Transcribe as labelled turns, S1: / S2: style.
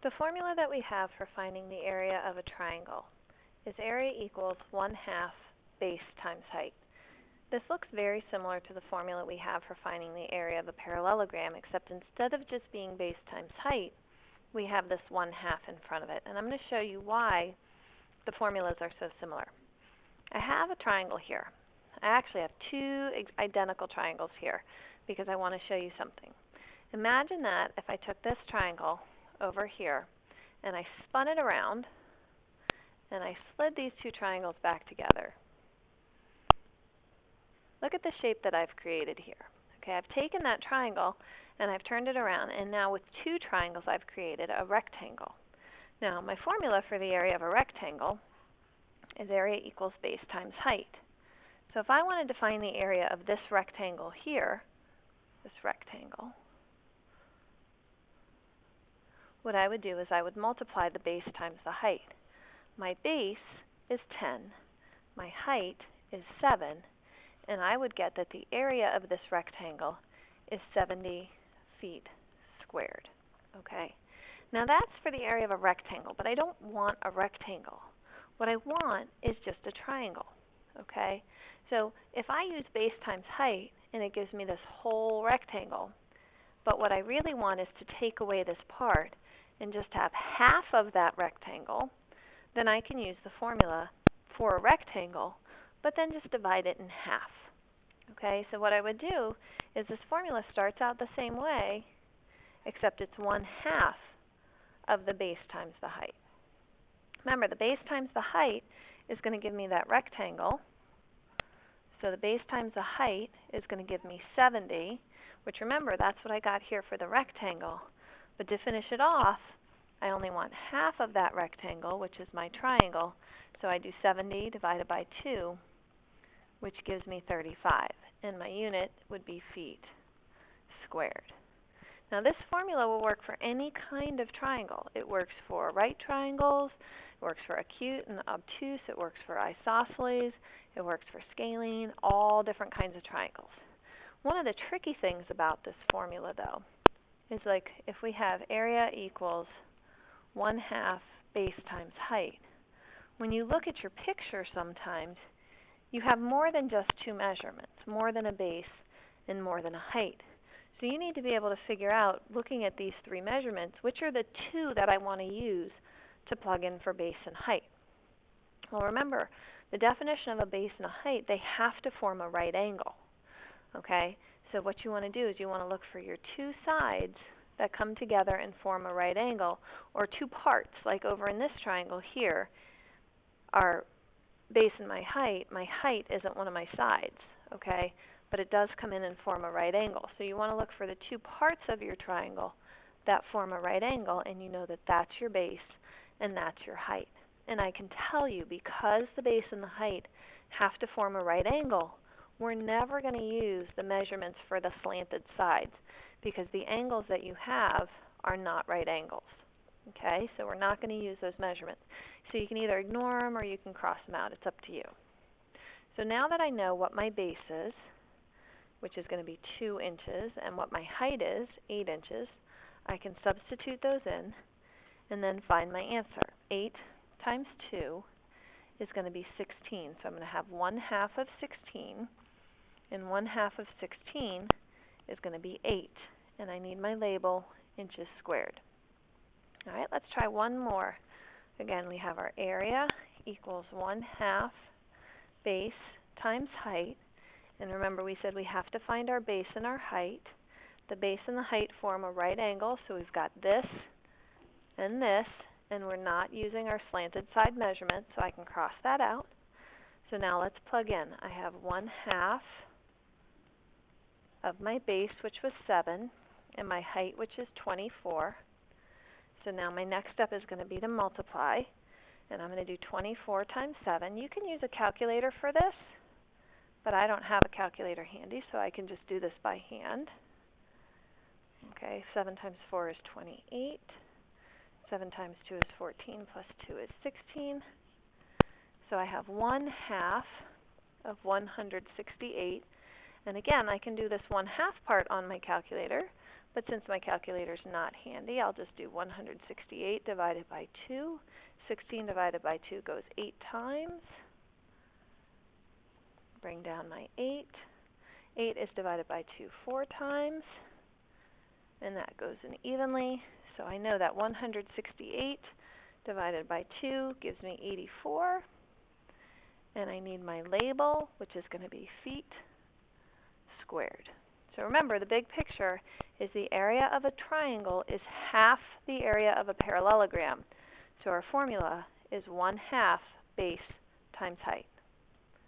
S1: The formula that we have for finding the area of a triangle is area equals 1/2 base times height. This looks very similar to the formula we have for finding the area of a parallelogram, except instead of just being base times height, we have this 1/2 in front of it. And I'm going to show you why the formulas are so similar. I have a triangle here. I actually have two identical triangles here because I want to show you something. Imagine that if I took this triangle over here and I spun it around and I slid these two triangles back together. Look at the shape that I've created here. Okay, I've taken that triangle and I've turned it around, and now with two triangles I've created a rectangle. Now my formula for the area of a rectangle is area equals base times height. So if I wanted to find the area of this rectangle here, this rectangle, what I would do is I would multiply the base times the height. My base is 10, my height is 7, and I would get that the area of this rectangle is 70 feet squared. Okay? Now that's for the area of a rectangle, but I don't want a rectangle. What I want is just a triangle. Okay? So if I use base times height, and it gives me this whole rectangle, but what I really want is to take away this part and just have half of that rectangle, then I can use the formula for a rectangle, but then just divide it in half. Okay, so what I would do is this formula starts out the same way, except it's 1/2 of the base times the height. Remember, the base times the height is going to give me that rectangle. So the base times the height is going to give me 70, which remember, that's what I got here for the rectangle. But to finish it off, I only want half of that rectangle, which is my triangle. So I do 70 divided by 2, which gives me 35. And my unit would be feet squared. Now this formula will work for any kind of triangle. It works for right triangles, it works for acute and obtuse, it works for isosceles, it works for scalene, all different kinds of triangles. One of the tricky things about this formula, though, is like if we have area equals 1/2 base times height, when you look at your picture sometimes, you have more than just two measurements, more than a base and more than a height. So you need to be able to figure out, looking at these three measurements, which are the two that I want to use to plug in for base and height. Well, remember, the definition of a base and a height, they have to form a right angle. Okay? So what you want to do is you want to look for your two sides that come together and form a right angle, or two parts, like over in this triangle here, our base and my height isn't one of my sides, okay? But it does come in and form a right angle. So you want to look for the two parts of your triangle that form a right angle, and you know that that's your base and that's your height. And I can tell you, because the base and the height have to form a right angle, we're never going to use the measurements for the slanted sides, because the angles that you have are not right angles. Okay, so we're not going to use those measurements. So you can either ignore them or you can cross them out. It's up to you. So now that I know what my base is, which is going to be 2 inches, and what my height is, 8 inches, I can substitute those in and then find my answer. 8 times 2 is going to be 16. So I'm going to have 1/2 of 16, and 1/2 of 16 is going to be 8. And I need my label, inches squared. All right, let's try one more. Again, we have our area equals 1/2 base times height. And remember, we said we have to find our base and our height. The base and the height form a right angle, so we've got this, and we're not using our slanted side measurement, so I can cross that out. So now let's plug in. I have 1/2 of my base, which was 7, and my height, which is 24. So now my next step is going to be to multiply, and I'm going to do 24 times 7. You can use a calculator for this, but I don't have a calculator handy, so I can just do this by hand. Okay, 7 times 4 is 28. 7 times 2 is 14, plus 2 is 16. So I have 1/2 of 168. And again, I can do this 1/2 part on my calculator, But since my calculator's not handy, I'll just do 168 divided by 2. 16 divided by 2 goes 8 times. Bring down my 8. 8 is divided by 2 4 times. And that goes in evenly. So I know that 168 divided by 2 gives me 84. And I need my label, which is going to be feet squared. So remember, the big picture is the area of a triangle is half the area of a parallelogram. So our formula is 1/2 base times height.